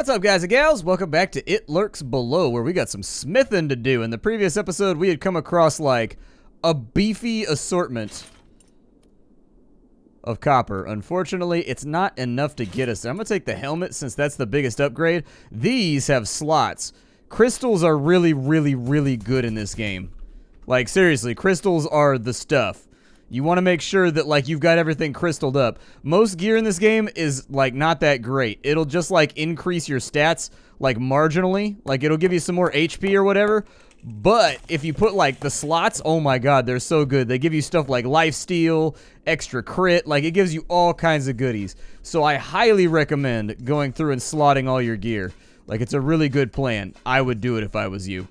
What's up, guys and gals? Welcome back to It Lurks Below, where we got some smithing to do. In the previous episode, we had come across, like, a beefy assortment of copper. Unfortunately, it's not enough to get us there. I'm going to take the helmet since that's the biggest upgrade. These have slots. Crystals are really, really good in this game. Like, seriously, crystals are the stuff. You want to make sure that, like, you've got everything crystalled up. Most gear in this game is, like, not that great. It'll just, like, increase your stats, like, marginally. Like, it'll give you some more HP or whatever. But if you put, like, the slots, oh my god, they're so good. They give you stuff like lifesteal, extra crit. Like, it gives you all kinds of goodies. So I highly recommend going through and slotting all your gear. Like, it's a really good plan. I would do it if I was you.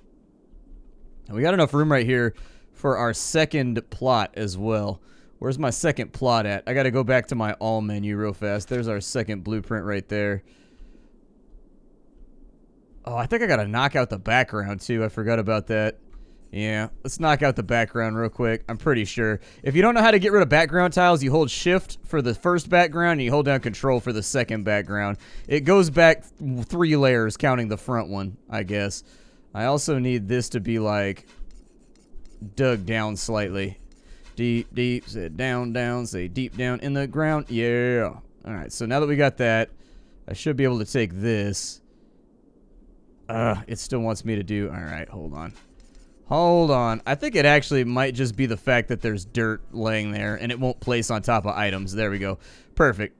And we got enough room right here for our second plot as well. Where's my second plot at? I gotta go back to my all menu real fast. There's our second blueprint right there. Oh, I think I gotta knock out the background too. I forgot about that. Yeah, let's knock out the background real quick. I'm pretty sure. If you don't know how to get rid of background tiles, you hold shift for the first background and you hold down control for the second background. It goes back 3 layers counting the front one, I guess. I also need this to be like dug down slightly. Deep, say down, say deep down in the ground. Yeah. Alright, so now that we got that, I should be able to take this. It still wants me to do... Alright, hold on. Hold on. I think it actually might just be the fact that there's dirt laying there and it won't place on top of items. There we go. Perfect.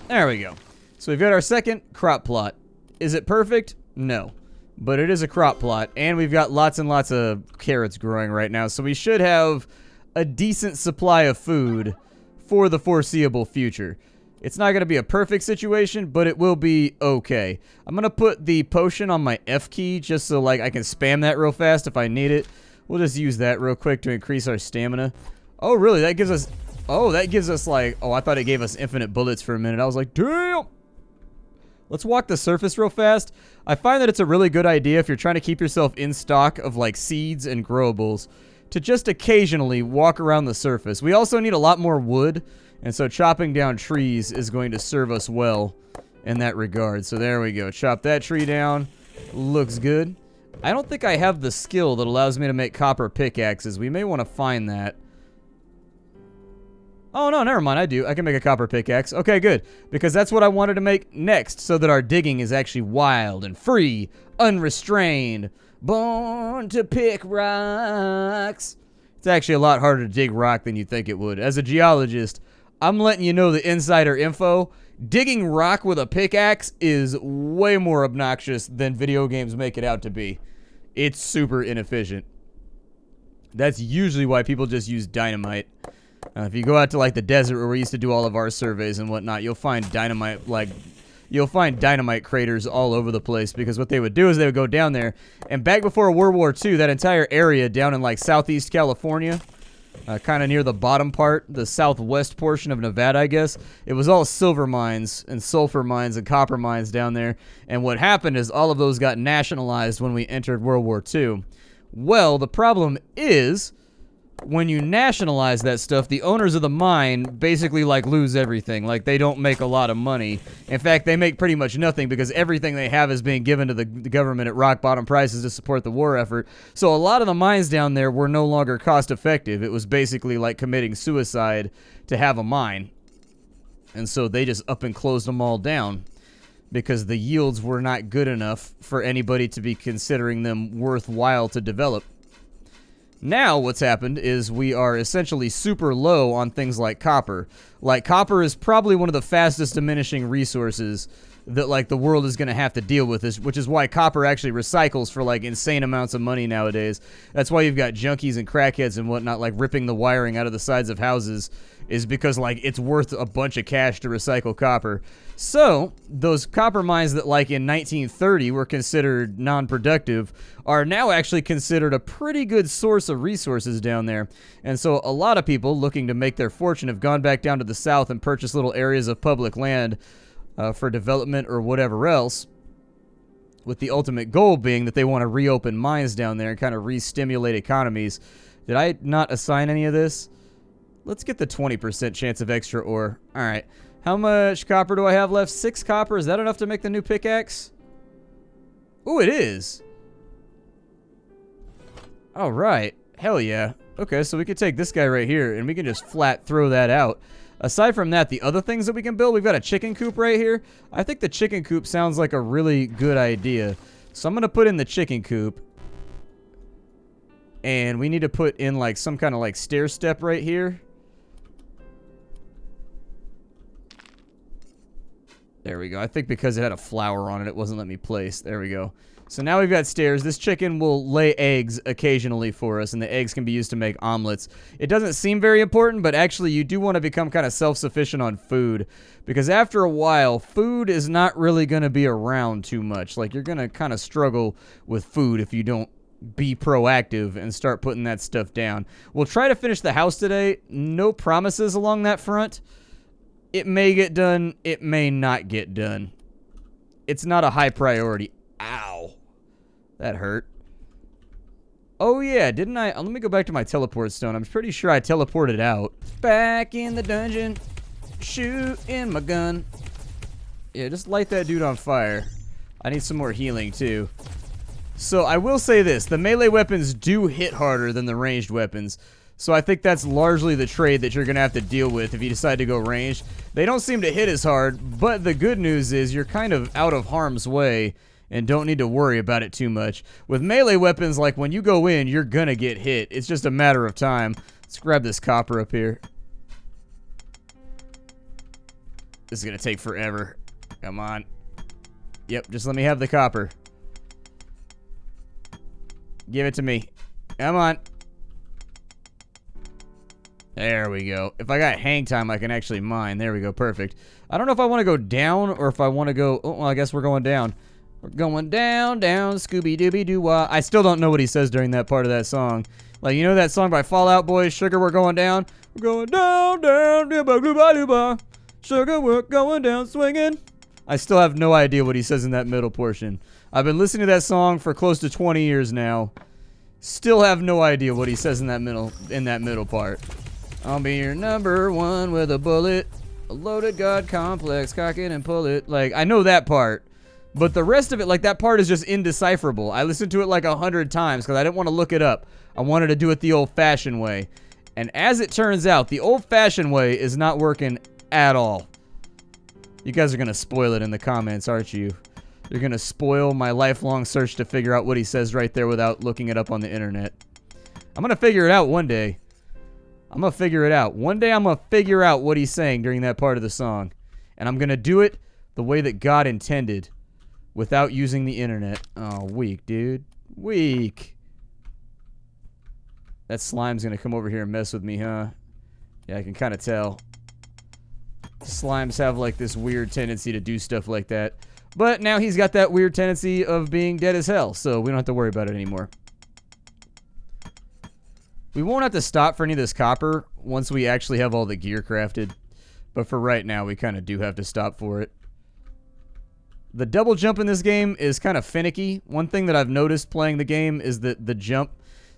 There we go. So we've got our second crop plot. Is it perfect? No. But it is a crop plot, and we've got lots and lots of carrots growing right now, so we should have a decent supply of food for the foreseeable future. It's not going to be a perfect situation, but it will be okay. I'm going to put the potion on my F key just so like I can spam that real fast if I need it. We'll just use that real quick to increase our stamina. Oh, really? That gives us... Oh, that gives us like... Oh, I thought it gave us infinite bullets for a minute. I was like, damn! Let's walk the surface real fast. I find that it's a really good idea if you're trying to keep yourself in stock of like seeds and growables to just occasionally walk around the surface. We also need a lot more wood, and so chopping down trees is going to serve us well in that regard. So there we go. Chop that tree down. Looks good. I don't think I have the skill that allows me to make copper pickaxes. We may want to find that. Oh, no, never mind. I do. I can make a copper pickaxe. Okay, good. Because that's what I wanted to make next, so that our digging is actually wild and free, unrestrained. Born to pick rocks. It's actually a lot harder to dig rock than you think it would. As a geologist, I'm letting you know the insider info. Digging rock with a pickaxe is way more obnoxious than video games make it out to be. It's super inefficient. That's usually why people just use dynamite. If you go out to like the desert where we used to do all of our surveys and whatnot, you'll find dynamite craters all over the place, because what they would do is they would go down there, and back before World War II, that entire area down in like southeast California, kind of near the bottom part, the southwest portion of Nevada, I guess, it was all silver mines and sulfur mines and copper mines down there, and what happened is all of those got nationalized when we entered World War II. Well, the problem is, when you nationalize that stuff, the owners of the mine basically, like, lose everything. Like, they don't make a lot of money. In fact, they make pretty much nothing because everything they have is being given to the government at rock-bottom prices to support the war effort. So a lot of the mines down there were no longer cost-effective. It was basically like committing suicide to have a mine. And so they just up and closed them all down because the yields were not good enough for anybody to be considering them worthwhile to develop. Now what's happened is we are essentially super low on things like copper. Like, copper is probably one of the fastest diminishing resources that, like, the world is going to have to deal with, which is why copper actually recycles for, like, insane amounts of money nowadays. That's why you've got junkies and crackheads and whatnot, like, ripping the wiring out of the sides of houses, is because, like, it's worth a bunch of cash to recycle copper. So, those copper mines that, like, in 1930 were considered non-productive are now actually considered a pretty good source of resources down there. And so, a lot of people looking to make their fortune have gone back down to the south and purchased little areas of public land for development or whatever else, with the ultimate goal being that they want to reopen mines down there and kind of re-stimulate economies. Did I not assign any of this? Let's get the 20% chance of extra ore. Alright. How much copper do I have left? 6 copper. Is that enough to make the new pickaxe? Ooh, it is. Alright. Hell yeah. Okay, so we could take this guy right here, and we can just flat throw that out. Aside from that, the other things that we can build, we've got a chicken coop right here. I think the chicken coop sounds like a really good idea. So I'm going to put in the chicken coop. And we need to put in like some kind of like stair step right here. There we go. I think because it had a flower on it, it wasn't letting me place. There we go. So now we've got stairs. This chicken will lay eggs occasionally for us, and the eggs can be used to make omelets. It doesn't seem very important, but actually you do want to become kind of self-sufficient on food, because after a while, food is not really going to be around too much. Like, you're going to kind of struggle with food if you don't be proactive and start putting that stuff down. We'll try to finish the house today. No promises along that front. It may get done. It may not get done. It's not a high priority. Ow. That hurt. Oh, yeah. Didn't I? Let me go back to my teleport stone. I'm pretty sure I teleported out. Back in the dungeon. Shooting my gun. Yeah, just light that dude on fire. I need some more healing, too. So, I will say this. The melee weapons do hit harder than the ranged weapons. So, I think that's largely the trade that you're going to have to deal with if you decide to go ranged. They don't seem to hit as hard, but the good news is you're kind of out of harm's way and don't need to worry about it too much. With melee weapons, like when you go in, you're going to get hit. It's just a matter of time. Let's grab this copper up here. This is going to take forever. Come on. Yep, just let me have the copper. Give it to me. Come on. There we go. If I got hang time, I can actually mine. There we go. Perfect. I don't know if I want to go down or if I want to go... Oh, well, I guess we're going down. We're going down, down, Scooby-Dooby-Doo-Wah. I still don't know what he says during that part of that song. Like, you know that song by Fall Out Boy, Sugar, We're Going Down? We're going down, down, dooba-dooba-dooba. Sugar, we're going down, swinging. I still have no idea what he says in that middle portion. I've been listening to that song for close to 20 years now. Still have no idea what he says in that middle part. I'll be your number one with a bullet. A loaded god complex, cock it and pull it. Like, I know that part. But the rest of it, like, that part is just indecipherable. I listened to it like 100 times because I didn't want to look it up. I wanted to do it the old-fashioned way. And as it turns out, the old-fashioned way is not working at all. You guys are going to spoil it in the comments, aren't you? You're going to spoil my lifelong search to figure out what he says right there without looking it up on the internet. I'm going to figure it out one day. I'm going to figure it out. One day I'm going to figure out what he's saying during that part of the song. And I'm going to do it the way that God intended without using the internet. Oh, weak, dude. Weak. That slime's going to come over here and mess with me, huh? Yeah, I can kind of tell. Slimes have like this weird tendency to do stuff like that. But now he's got that weird tendency of being dead as hell, so we don't have to worry about it anymore. We won't have to stop for any of this copper once we actually have all the gear crafted. But for right now, we kind of do have to stop for it. The double jump in this game is kind of finicky. One thing that I've noticed playing the game is that the jump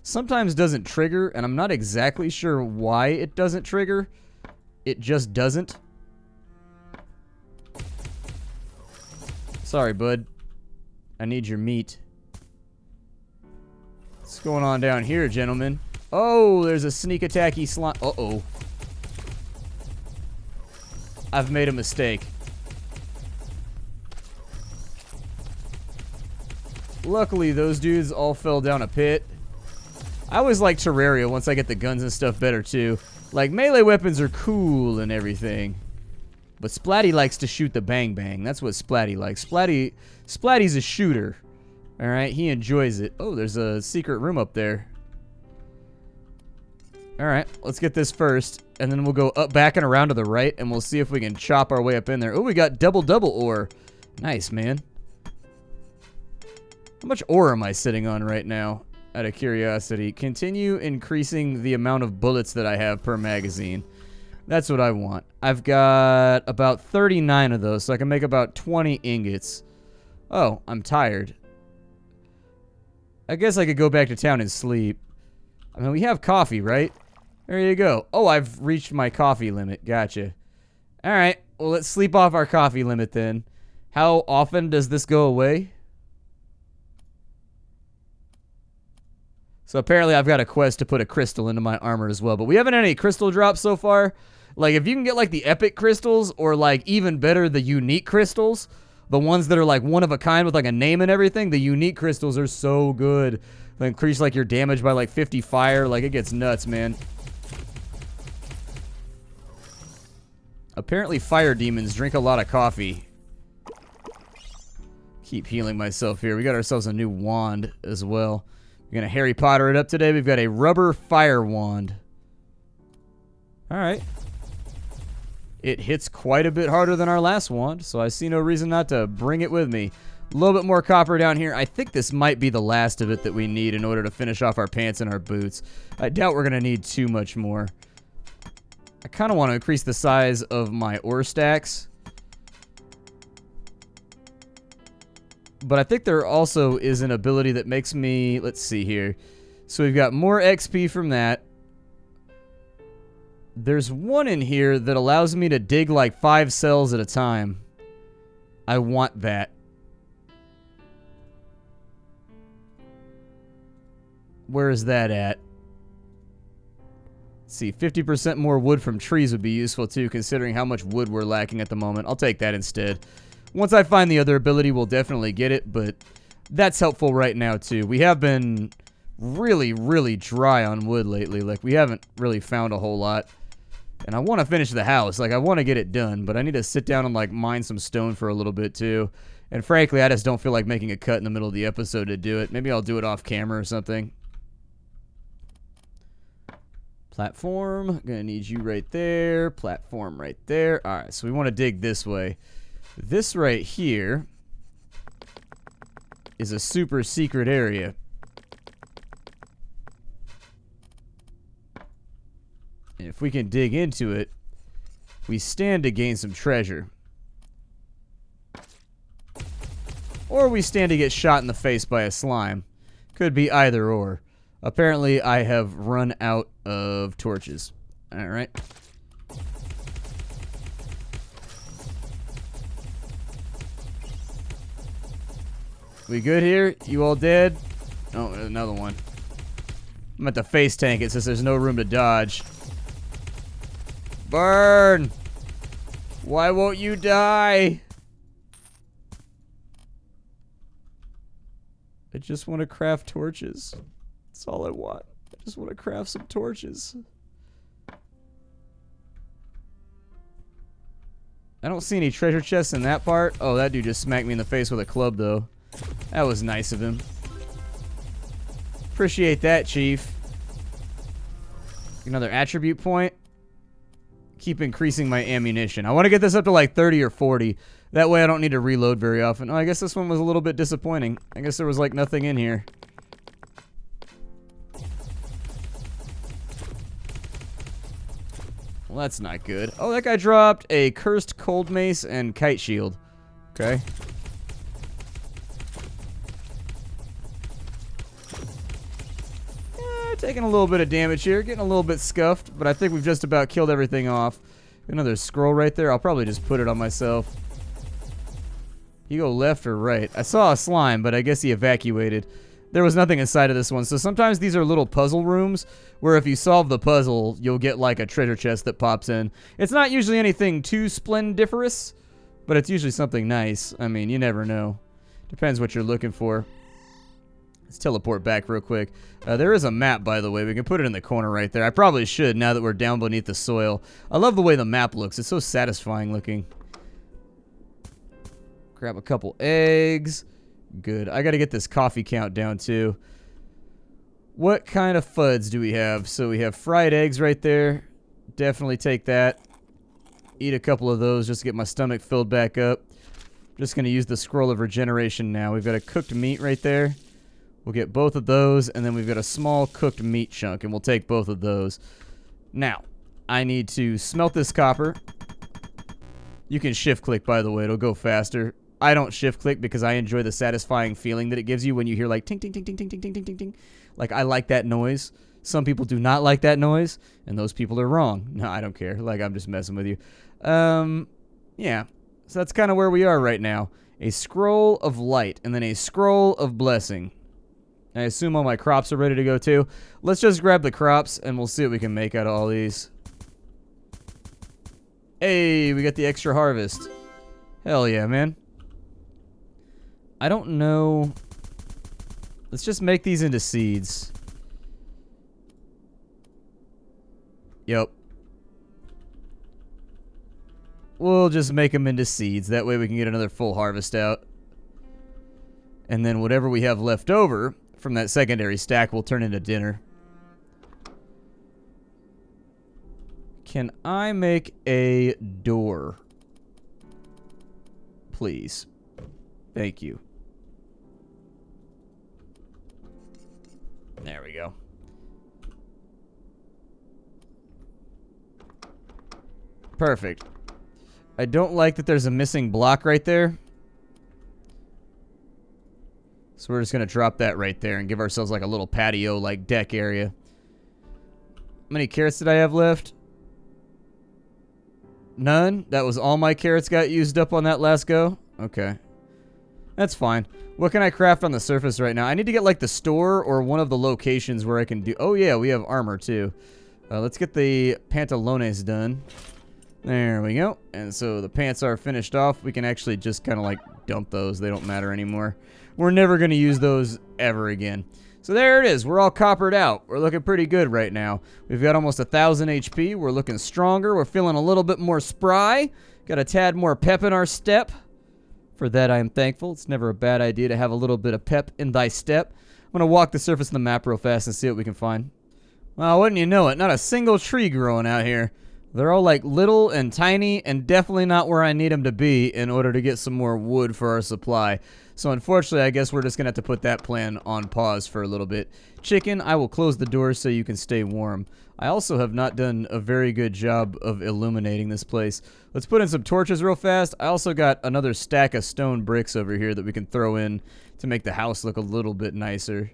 sometimes doesn't trigger, and I'm not exactly sure why it doesn't trigger. It just doesn't. Sorry, bud. I need your meat. What's going on down here, gentlemen? Oh, there's a sneak attacky slime. Uh-oh. I've made a mistake. Luckily, those dudes all fell down a pit. I always like Terraria once I get the guns and stuff better, too. Like, melee weapons are cool and everything. But Splatty likes to shoot the bang-bang. That's what Splatty likes. Splatty's a shooter. Alright, he enjoys it. Oh, there's a secret room up there. Alright, let's get this first. And then we'll go up, back and around to the right. And we'll see if we can chop our way up in there. Oh, we got double ore. Nice, man. How much ore am I sitting on right now? Out of curiosity. Continue increasing the amount of bullets that I have per magazine. That's what I want. I've got about 39 of those, so I can make about 20 ingots. Oh, I'm tired. I guess I could go back to town and sleep. I mean, we have coffee, right? There you go. Oh, I've reached my coffee limit. Gotcha. All right. Well, let's sleep off our coffee limit then. How often does this go away? So apparently I've got a quest to put a crystal into my armor as well. But we haven't had any crystal drops so far. Like, if you can get, like, the epic crystals or, like, even better, the unique crystals, the ones that are, like, one of a kind with, like, a name and everything, the unique crystals are so good. They increase, like, your damage by, like, 50 fire. Like, it gets nuts, man. Apparently fire demons drink a lot of coffee. Keep healing myself here. We got ourselves a new wand as well. We're going to Harry Potter it up today. We've got a rubber fire wand. All right. It hits quite a bit harder than our last wand, so I see no reason not to bring it with me. A little bit more copper down here. I think this might be the last of it that we need in order to finish off our pants and our boots. I doubt we're going to need too much more. I kind of want to increase the size of my ore stacks. But I think there also is an ability that makes me... Let's see here. So we've got more XP from that. There's one in here that allows me to dig like 5 cells at a time. I want that. Where is that at? Let's see, 50% more wood from trees would be useful too, considering how much wood we're lacking at the moment. I'll take that instead. Once I find the other ability, we'll definitely get it, but that's helpful right now too. We have been really, really dry on wood lately. Like, we haven't really found a whole lot. And I want to finish the house. Like, I want to get it done, but I need to sit down and, like, mine some stone for a little bit, too. And frankly, I just don't feel like making a cut in the middle of the episode to do it. Maybe I'll do it off camera or something. Platform. Gonna need you right there. Platform right there. All right, so we want to dig this way. This right here is a super secret area. And if we can dig into it, we stand to gain some treasure. Or we stand to get shot in the face by a slime. Could be either or. Apparently, I have run out of torches. Alright. We good here? You all dead? Oh, there's another one. I'm at the face tank it since there's no room to dodge. Burn! Why won't you die? I just want to craft torches. That's all I want. I just want to craft some torches. I don't see any treasure chests in that part. Oh, that dude just smacked me in the face with a club, though. That was nice of him. Appreciate that, Chief. Another attribute point. Keep increasing my ammunition. I want to get this up to like 30 or 40. That way I don't need to reload very often. Oh, I guess this one was a little bit disappointing. I guess there was like nothing in here. Well, that's not good. Oh, that guy dropped a cursed cold mace and kite shield. Okay. Taking a little bit of damage here, getting a little bit scuffed, but I think we've just about killed everything off. Another scroll right there. I'll probably just put it on myself. You go left or right? I saw a slime, but I guess he evacuated. There was nothing inside of this one. So sometimes these are little puzzle rooms where if you solve the puzzle, you'll get like a treasure chest that pops in. It's not usually anything too splendiferous, but it's usually something nice. I mean, you never know. Depends what you're looking for. Let's teleport back real quick. There is a map, by the way. We can put it in the corner right there. I probably should now that we're down beneath the soil. I love the way the map looks. It's so satisfying looking. Grab a couple eggs. Good. I got to get this coffee count down too. What kind of fuds do we have? So we have fried eggs right there. Definitely take that. Eat a couple of those just to get my stomach filled back up. Just going to use the scroll of regeneration now. We've got a cooked meat right there. We'll get both of those, and then we've got a small cooked meat chunk, and we'll take both of those. Now, I need to smelt this copper. You can shift-click, by the way. It'll go faster. I don't shift-click because I enjoy the satisfying feeling that it gives you when you hear, like, ting, ting, ting, ting, ting, ting, ting, ting, ting. Like, I like that noise. Some people do not like that noise, and those people are wrong. No, I don't care. Like, I'm just messing with you. Yeah. So that's kind of where we are right now. A scroll of light, and then a scroll of blessing. I assume all my crops are ready to go, too. Let's just grab the crops, and we'll see what we can make out of all these. Hey, we got the extra harvest. Hell yeah, man. I don't know. Let's just make these into seeds. Yep. We'll just make them into seeds. That way we can get another full harvest out. And then whatever we have left over from that secondary stack will turn into dinner. Can I make a door? Please. Thank you. There we go. Perfect. I don't like that there's a missing block right there. So we're just going to drop that right there and give ourselves like a little patio, like deck area. How many carrots did I have left? None? That was all my carrots got used up on that last go? Okay. That's fine. What can I craft on the surface right now? I need to get like the store or one of the locations where I can do... Oh yeah, we have armor too. Let's get the pantalones done. There we go. And so the pants are finished off. We can actually just kind of like dump those. They don't matter anymore. We're never going to use those ever again. So there it is. We're all coppered out. We're looking pretty good right now. We've got almost 1,000 HP. We're looking stronger. We're feeling a little bit more spry. Got a tad more pep in our step. For that I am thankful. It's never a bad idea to have a little bit of pep in thy step. I'm going to walk the surface of the map real fast and see what we can find. Well, wouldn't you know it, not a single tree growing out here. They're all like little and tiny and definitely not where I need them to be in order to get some more wood for our supply. So unfortunately, I guess we're just going to have to put that plan on pause for a little bit. Chicken, I will close the door so you can stay warm. I also have not done a very good job of illuminating this place. Let's put in some torches real fast. I also got another stack of stone bricks over here that we can throw in to make the house look a little bit nicer.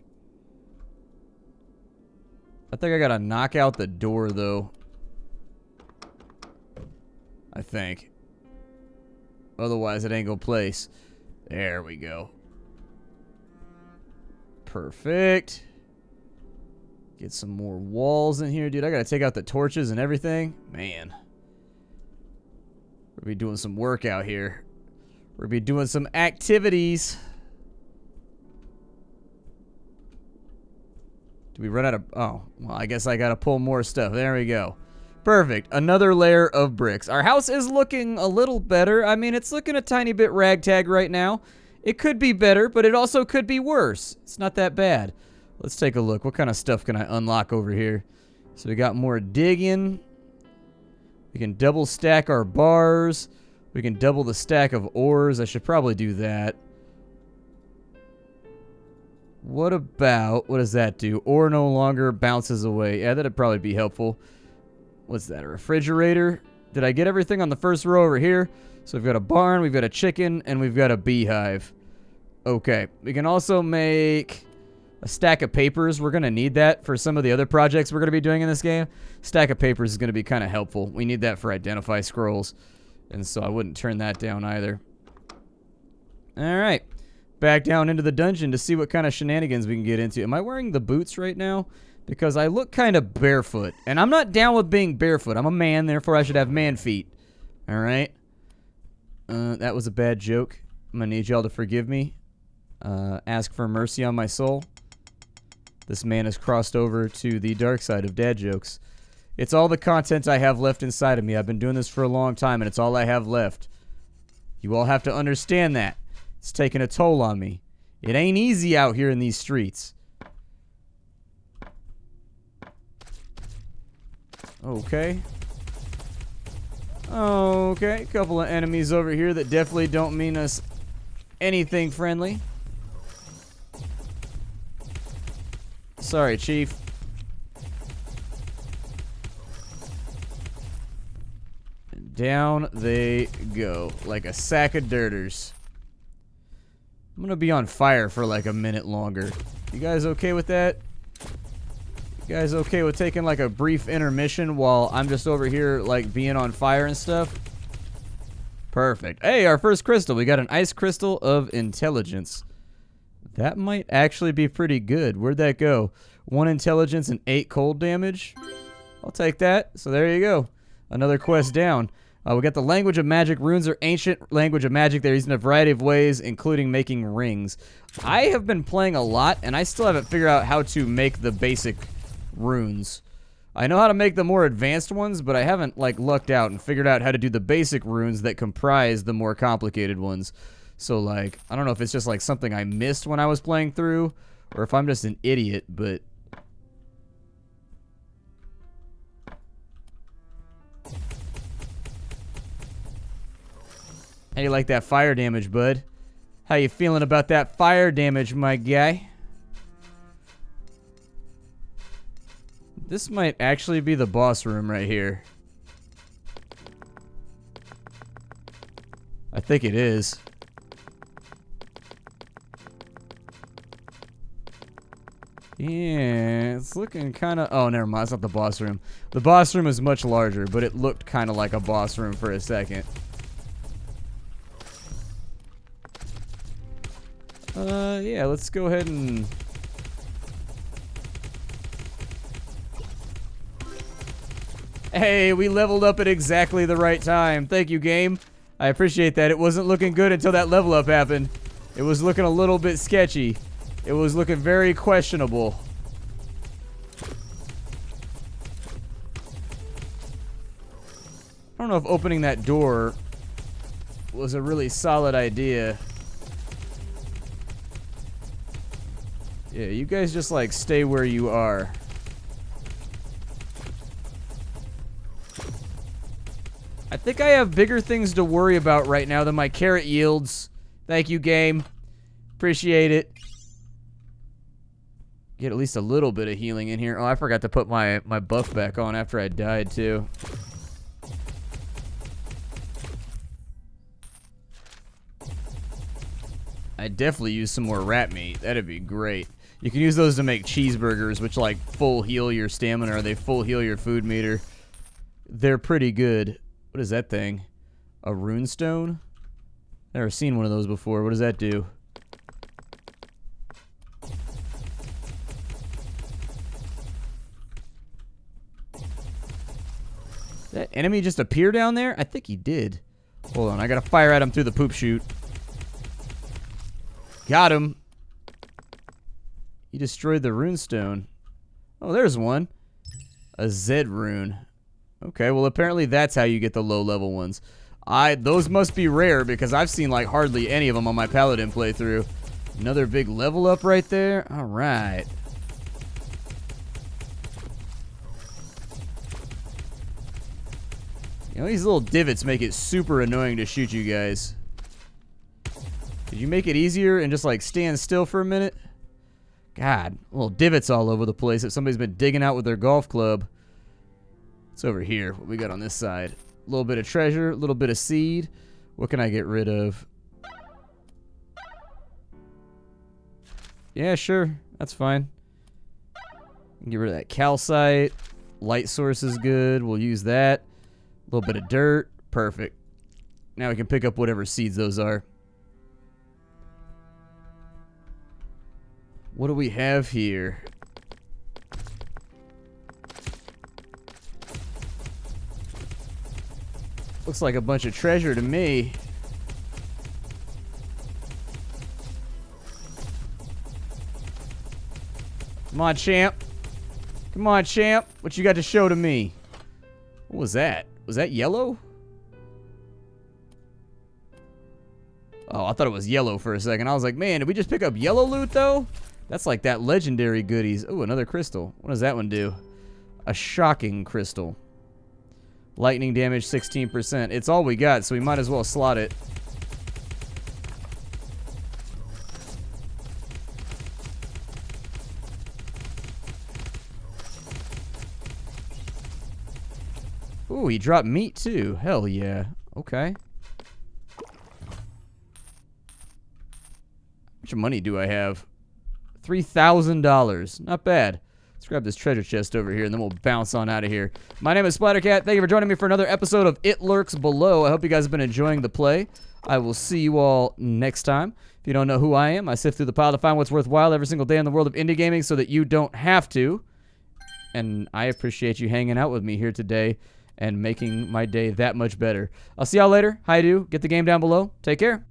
I think I got to knock out the door, though. I think. Otherwise, it ain't gonna place. There we go. Perfect. Get some more walls in here, dude. I gotta take out the torches and everything. Man. We'll be doing some work out here. We'll be doing some activities. Do we run out of... Oh, well, I guess I gotta pull more stuff. There we go. Perfect. Another layer of bricks. Our house is looking a little better. I mean, it's looking a tiny bit ragtag right now. It could be better, but it also could be worse. It's not that bad. Let's take a look. What kind of stuff can I unlock over here? So we got more digging. We can double stack our bars. We can double the stack of ores. I should probably do that. What about... What does that do? Ore no longer bounces away. Yeah, that'd probably be helpful. What's that, a refrigerator? Did I get everything on the first row over here? So we've got a barn, we've got a chicken, and we've got a beehive. Okay, we can also make a stack of papers. We're going to need that for some of the other projects we're going to be doing in this game. Stack of papers is going to be kind of helpful. We need that for identify scrolls. And so I wouldn't turn that down either. Alright, back down into the dungeon to see what kind of shenanigans we can get into. Am I wearing the boots right now? Because I look kind of barefoot. And I'm not down with being barefoot. I'm a man, therefore I should have man feet. Alright? That was a bad joke. I'm gonna need y'all to forgive me. Ask for mercy on my soul. This man has crossed over to the dark side of dad jokes. It's all the content I have left inside of me. I've been doing this for a long time, and it's all I have left. You all have to understand that. It's taking a toll on me. It ain't easy out here in these streets. Okay. Okay, a couple of enemies over here that definitely don't mean us anything friendly. Sorry, Chief. And down they go, like a sack of dirters. I'm gonna be on fire for like a minute longer. You guys okay with that? You guys okay with taking like a brief intermission while I'm just over here like being on fire and stuff? Perfect. Hey, our first crystal. We got an ice crystal of intelligence. That might actually be pretty good. Where'd that go? 1 intelligence and 8 cold damage. I'll take that. So there you go. Another quest down. We got the language of magic. Runes are ancient language of magic. They're used in a variety of ways, including making rings. I have been playing a lot, and I still haven't figured out how to make the basic runes. I know how to make the more advanced ones, but I haven't, like, lucked out and figured out how to do the basic runes that comprise the more complicated ones. So, like, I don't know if it's just, like, something I missed when I was playing through, or if I'm just an idiot, but... How you like that fire damage, bud? How you feeling about that fire damage, my guy? This might actually be the boss room right here. I think it is. Yeah, it's looking kind of... Oh, never mind. It's not the boss room. The boss room is much larger, but it looked kind of like a boss room for a second. Yeah, let's go ahead and... Hey, we leveled up at exactly the right time. Thank you, game. I appreciate that. It wasn't looking good until that level up happened. It was looking a little bit sketchy. It was looking very questionable. I don't know if opening that door was a really solid idea. Yeah, you guys just, like, stay where you are. I think I have bigger things to worry about right now than my carrot yields. Thank you, game. Appreciate it. Get at least a little bit of healing in here. Oh, I forgot to put my buff back on after I died, too. I'd definitely use some more rat meat. That'd be great. You can use those to make cheeseburgers, which, like, full heal your stamina, or they full heal your food meter. They're pretty good. What is that thing? A runestone? Never seen one of those before. What does that do? Did that enemy just appear down there? I think he did. Hold on, I gotta fire at him through the poop chute. Got him. He destroyed the runestone. Oh, there's one. A Z rune. Okay, well apparently that's how you get the low-level ones. Those must be rare because I've seen like hardly any of them on my Paladin playthrough. Another big level up right there. All right. You know, these little divots make it super annoying to shoot you guys. Could you make it easier and just like stand still for a minute? God, little divots all over the place if somebody's been digging out with their golf club. It's over here. What we got on this side? A little bit of treasure, a little bit of seed. What can I get rid of? Yeah, sure. That's fine. Get rid of that calcite. Light source is good. We'll use that. A little bit of dirt. Perfect. Now we can pick up whatever seeds those are. What do we have here? Looks like a bunch of treasure to me. Come on, champ. Come on, champ. What you got to show to me? What was that? Was that yellow? Oh, I thought it was yellow for a second. I was like, man, did we just pick up yellow loot, though? That's like that legendary goodies. Oh, another crystal. What does that one do? A shocking crystal. Lightning damage 16%. It's all we got, so we might as well slot it. Ooh, he dropped meat too. Hell yeah. Okay. How much money do I have? $3,000. Not bad. Let's grab this treasure chest over here, and then we'll bounce on out of here. My name is Splattercat. Thank you for joining me for another episode of It Lurks Below. I hope you guys have been enjoying the play. I will see you all next time. If you don't know who I am, I sift through the pile to find what's worthwhile every single day in the world of indie gaming so that you don't have to. And I appreciate you hanging out with me here today and making my day that much better. I'll see y'all later. Hi, do. Get the game down below. Take care.